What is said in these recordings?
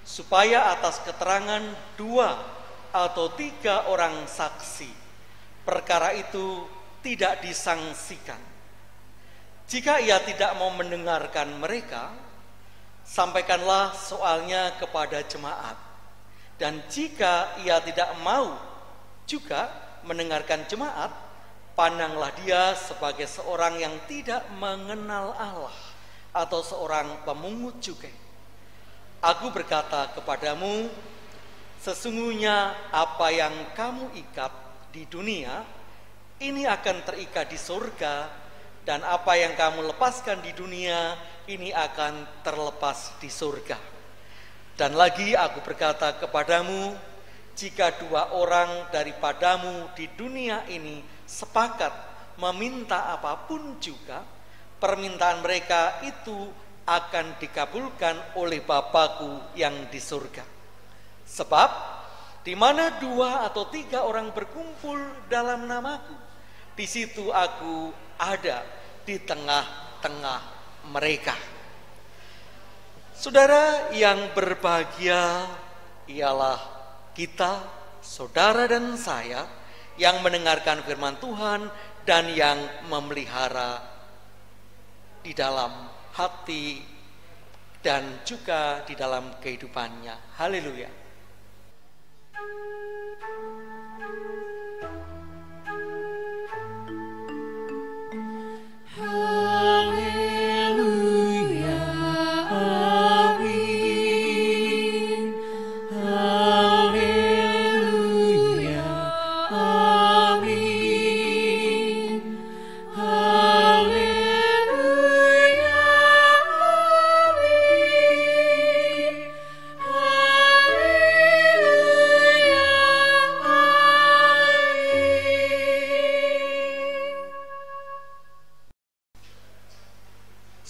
supaya atas keterangan 2 atau 3 orang saksi, perkara itu tidak disangsikan. Jika ia tidak mau mendengarkan mereka, sampaikanlah soalnya kepada jemaat. Dan jika ia tidak mau juga mendengarkan jemaat, pandanglah dia sebagai seorang yang tidak mengenal Allah atau seorang pemungut cukai. Aku berkata kepadamu, sesungguhnya apa yang kamu ikat di dunia, ini akan terikat di surga, dan apa yang kamu lepaskan di dunia, ini akan terlepas di surga. Dan lagi aku berkata kepadamu, jika 2 orang daripadamu di dunia ini sepakat meminta apapun juga, permintaan mereka itu akan dikabulkan oleh Bapa-Ku yang di surga. Sebab di mana 2 atau 3 orang berkumpul dalam nama-Ku, di situ Aku ada di tengah-tengah mereka. Saudara yang berbahagia ialah kita, saudara dan saya, yang mendengarkan firman Tuhan dan yang memelihara di dalam hati dan juga di dalam kehidupannya. Haleluya.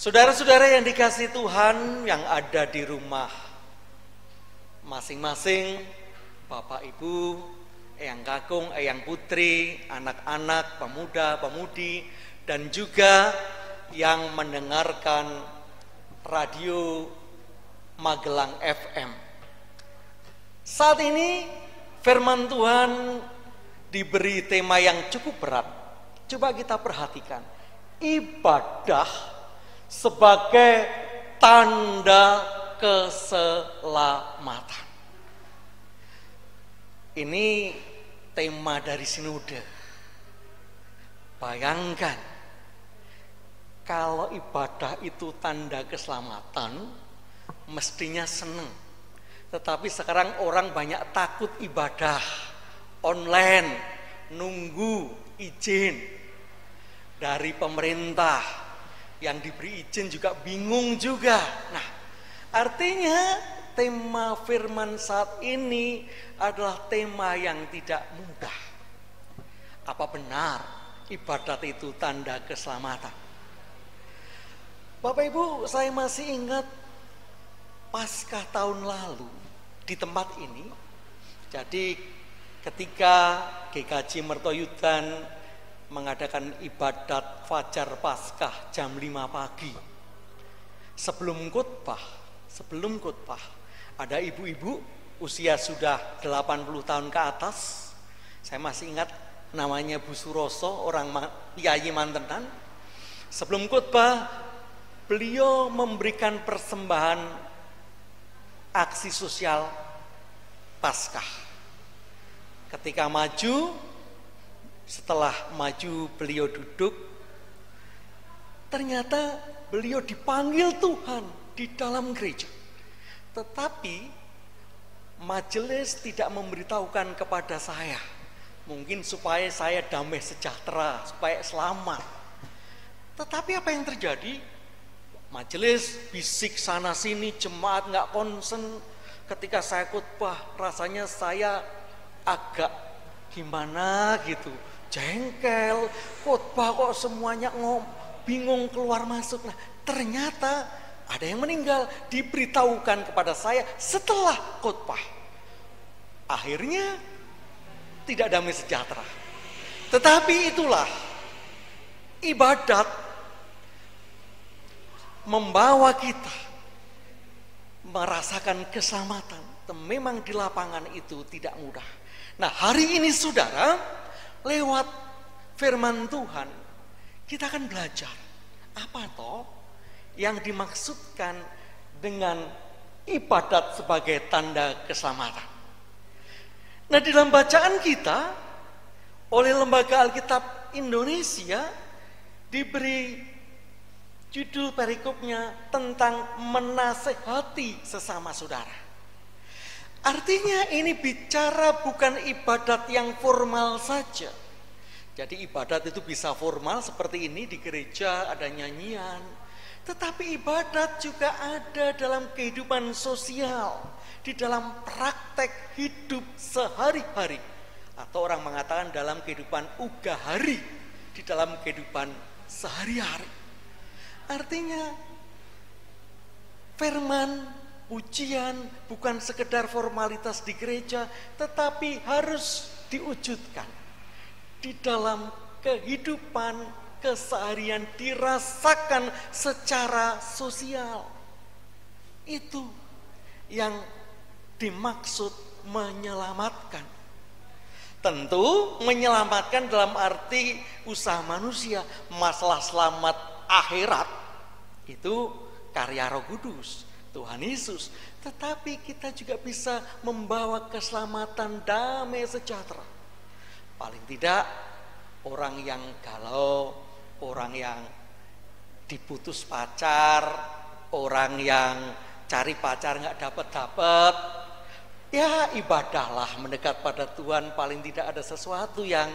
Saudara-saudara yang dikasihi Tuhan yang ada di rumah masing-masing, Bapak Ibu, Eyang Kakung, Eyang Putri, anak-anak, pemuda, pemudi, dan juga yang mendengarkan radio Magelang FM. Saat ini firman Tuhan diberi tema yang cukup berat. Coba kita perhatikan. Ibadah sebagai tanda keselamatan. Ini tema dari sinode. Bayangkan, kalau ibadah itu tanda keselamatan, mestinya senang. Tetapi sekarang orang banyak takut ibadah online, nunggu izin dari pemerintah. Yang diberi izin juga bingung juga. Nah, artinya tema firman saat ini adalah tema yang tidak mudah. Apa benar ibadat itu tanda keselamatan? Bapak Ibu, saya masih ingat Paskah tahun lalu di tempat ini. Jadi ketika GKJ Mertoyudan mengadakan ibadat Fajar Paskah jam 5 pagi. Sebelum khotbah, ada ibu-ibu usia sudah 80 tahun ke atas. Saya masih ingat namanya Bu Suroso, orang Yayi Mantenan. Sebelum khotbah, beliau memberikan persembahan aksi sosial Paskah. Ketika maju, setelah maju beliau duduk, ternyata beliau dipanggil Tuhan di dalam gereja. Tetapi majelis tidak memberitahukan kepada saya. Mungkin supaya saya damai sejahtera, supaya selamat. Tetapi apa yang terjadi? Majelis bisik sana sini, jemaat gak konsen. Ketika saya khotbah, rasanya saya agak gimana gitu, jengkel, khotbah kok semuanya bingung keluar masuk. Nah, ternyata ada yang meninggal, diberitahukan kepada saya setelah khotbah. Akhirnya tidak damai sejahtera. Tetapi itulah ibadat membawa kita merasakan keselamatan. Memang di lapangan itu tidak mudah. Nah, hari ini saudara, lewat firman Tuhan, kita akan belajar apa toh yang dimaksudkan dengan ibadat sebagai tanda keselamatan. Nah, di dalam bacaan kita oleh Lembaga Alkitab Indonesia diberi judul perikopnya tentang menasehati sesama saudara. Artinya ini bicara bukan ibadat yang formal saja. Jadi ibadat itu bisa formal seperti ini di gereja ada nyanyian. Tetapi ibadat juga ada dalam kehidupan sosial, di dalam praktek hidup sehari-hari. Atau orang mengatakan dalam kehidupan ugahari, di dalam kehidupan sehari-hari. Artinya firman, ujian bukan sekedar formalitas di gereja, tetapi harus diwujudkan di dalam kehidupan keseharian, dirasakan secara sosial. Itu yang dimaksud menyelamatkan. Tentu menyelamatkan dalam arti usaha manusia. Masalah selamat akhirat itu karya Roh Kudus, Tuhan Yesus. Tetapi kita juga bisa membawa keselamatan, damai sejahtera. Paling tidak orang yang galau, orang yang diputus pacar, orang yang cari pacar nggak dapat-dapat, ya ibadahlah, mendekat pada Tuhan. Paling tidak ada sesuatu yang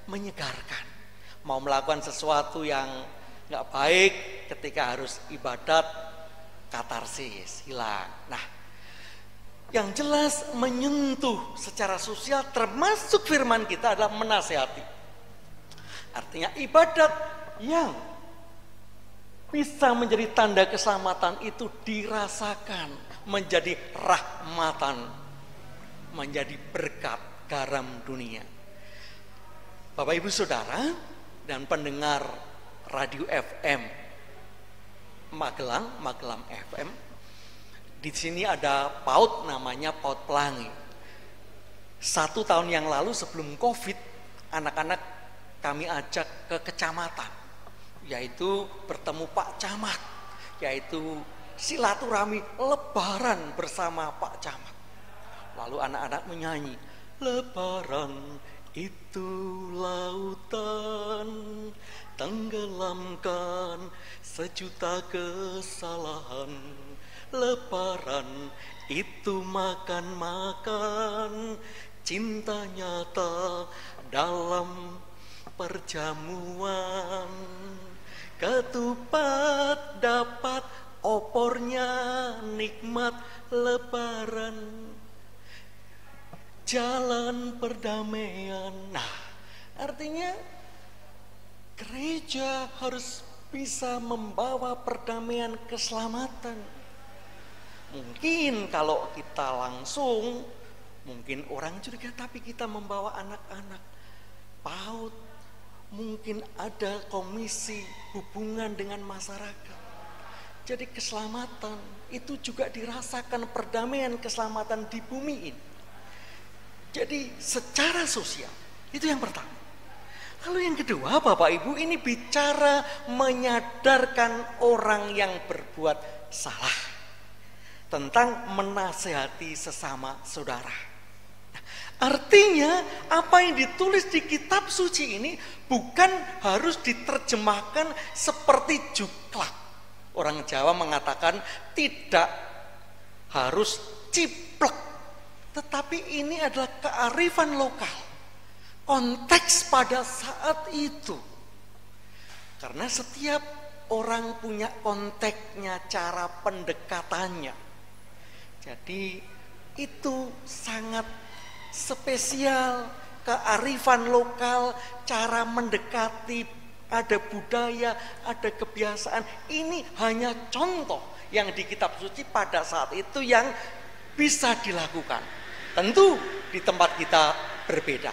menyegarkan. Mau melakukan sesuatu yang nggak baik, ketika harus ibadat, katarsis, hilang. Nah, yang jelas menyentuh secara sosial, termasuk firman kita adalah menasehati. Artinya ibadat yang bisa menjadi tanda keselamatan itu dirasakan menjadi rahmatan, menjadi berkat garam dunia. Bapak Ibu Saudara dan pendengar Radio FM Magelang FM. Di sini ada PAUD namanya PAUD Pelangi. 1 tahun yang lalu sebelum Covid, anak-anak kami ajak ke kecamatan, yaitu bertemu Pak Camat, yaitu silaturahmi lebaran bersama Pak Camat. Lalu anak-anak menyanyi, lebaran itu lautan, tenggelamkan sejuta kesalahan. Lebaran itu makan-makan, cinta nyata dalam perjamuan. Ketupat dapat opornya, nikmat lebaran, jalan perdamaian. Nah, artinya gereja harus bisa membawa perdamaian, keselamatan. Mungkin kalau kita langsung, mungkin orang curiga, tapi kita membawa anak-anak PAUD, mungkin ada komisi hubungan dengan masyarakat. Jadi keselamatan itu juga dirasakan, perdamaian, keselamatan di bumi ini. Jadi secara sosial, itu yang pertama. Lalu yang kedua, Bapak Ibu, ini bicara menyadarkan orang yang berbuat salah, tentang menasehati sesama saudara. Artinya apa yang ditulis di kitab suci ini bukan harus diterjemahkan seperti juklak. Orang Jawa mengatakan tidak harus ciplek, tetapi ini adalah kearifan lokal, konteks pada saat itu. Karena setiap orang punya konteksnya, cara pendekatannya. Jadi itu sangat spesial, kearifan lokal, cara mendekati, ada budaya, ada kebiasaan. Ini hanya contoh yang di kitab suci pada saat itu yang bisa dilakukan. Tentu di tempat kita berbeda.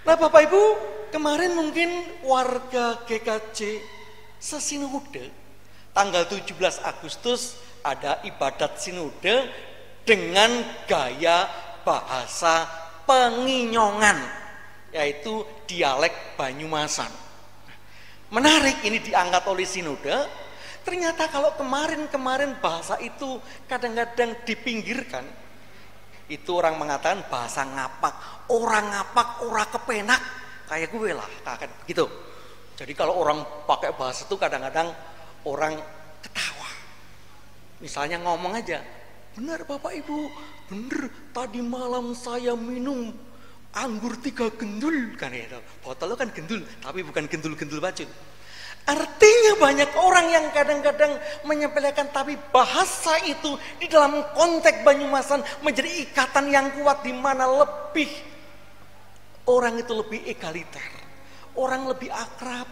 Nah Bapak Ibu, kemarin mungkin warga GKJ sesinode tanggal 17 Agustus ada ibadat sinode dengan gaya bahasa Penginyongan, yaitu dialek Banyumasan. Menarik, ini diangkat oleh sinode. Ternyata kalau kemarin bahasa itu kadang-kadang dipinggirkan. Itu orang mengatakan bahasa ngapak, orang ngapak, orang kepenak, kayak gue lah, kayak begitu. Jadi kalau orang pakai bahasa itu kadang-kadang orang ketawa. Misalnya ngomong aja, benar Bapak Ibu, benar tadi malam saya minum anggur 3 gendul, kan ya, botolnya kan gendul, tapi bukan gendul-gendul bacun. Artinya banyak orang yang kadang-kadang menyepelekan, tapi bahasa itu di dalam konteks Banyumasan menjadi ikatan yang kuat, di mana lebih orang itu lebih egaliter, orang lebih akrab,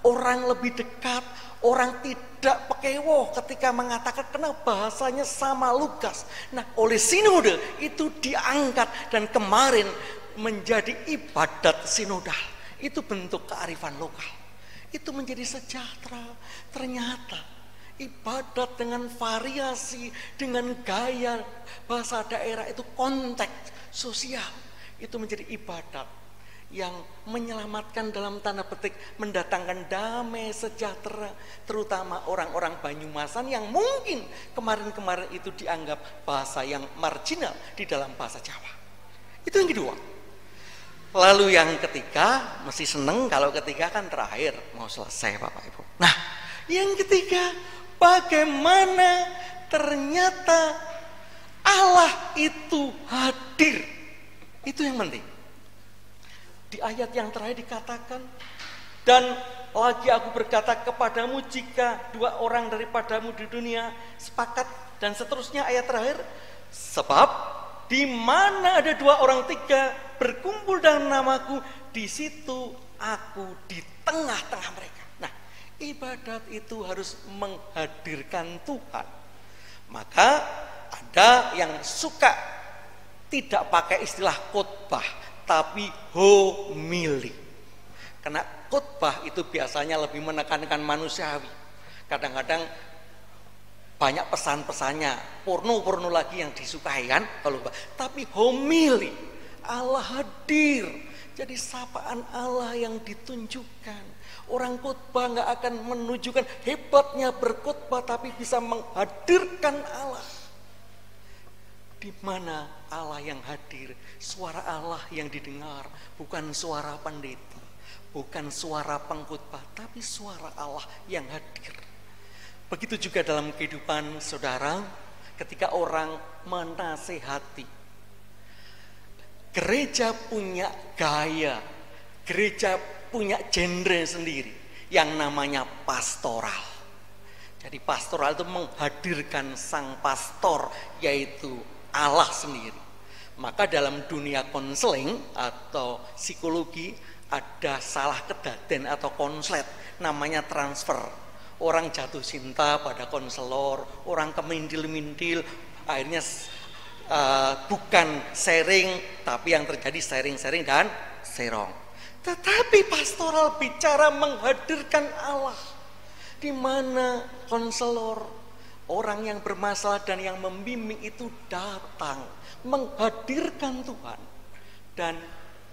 orang lebih dekat, orang tidak pekewoh ketika mengatakan karena bahasanya sama Lukas. Nah, oleh sinode itu diangkat dan kemarin menjadi ibadat sinodal. Itu bentuk kearifan lokal. Itu menjadi sejahtera. Ternyata ibadat dengan variasi, dengan gaya bahasa daerah itu konteks sosial. Itu menjadi ibadat yang menyelamatkan dalam tanda petik, mendatangkan damai sejahtera, terutama orang-orang Banyumasan yang mungkin kemarin-kemarin itu dianggap bahasa yang marginal di dalam bahasa Jawa. Itu yang kedua. Lalu yang ketiga, mesti seneng kalau ketiga kan terakhir, mau selesai Bapak Ibu. Nah, yang ketiga, bagaimana ternyata Allah itu hadir. Itu yang penting. Di ayat yang terakhir dikatakan, dan lagi aku berkata kepadamu, jika 2 orang daripadamu di dunia sepakat, dan seterusnya ayat terakhir, sebab di mana ada 2 orang 3 berkumpul dalam namaku, di situ aku di tengah-tengah mereka. Nah, ibadat itu harus menghadirkan Tuhan. Maka ada yang suka tidak pakai istilah khotbah, tapi homili. Karena khotbah itu biasanya lebih menekankan manusiawi. Kadang-kadang banyak pesan-pesannya, porno lagi yang disukai kan kalau. Tapi homili, Allah hadir. Jadi sapaan Allah yang ditunjukkan. Orang khotbah nggak akan menunjukkan hebatnya berkhotbah, tapi bisa menghadirkan Allah. Di mana Allah yang hadir, suara Allah yang didengar, bukan suara pendeta, bukan suara pengkhotbah, tapi suara Allah yang hadir. Begitu juga dalam kehidupan saudara, ketika orang menasehati. Gereja punya gaya, gereja punya genre sendiri yang namanya pastoral. Jadi pastoral itu menghadirkan sang pastor, yaitu Allah sendiri. Maka dalam dunia konseling atau psikologi ada salah kedaden atau konslet, namanya transfer. Orang jatuh cinta pada konselor, orang kemintil-mintil, akhirnya bukan sharing, tapi yang terjadi sharing-sharing dan serong. Tetapi pastoral bicara menghadirkan Allah, di mana konselor, orang yang bermasalah dan yang membimbing itu datang menghadirkan Tuhan dan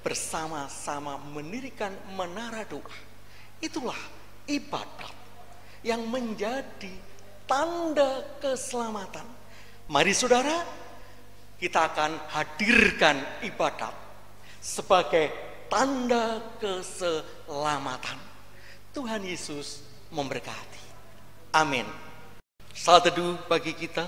bersama-sama mendirikan menara doa. Itulah ibadat yang menjadi tanda keselamatan. Mari saudara, kita akan hadirkan ibadat sebagai tanda keselamatan. Tuhan Yesus memberkati. Amin. Salat teduh bagi kita.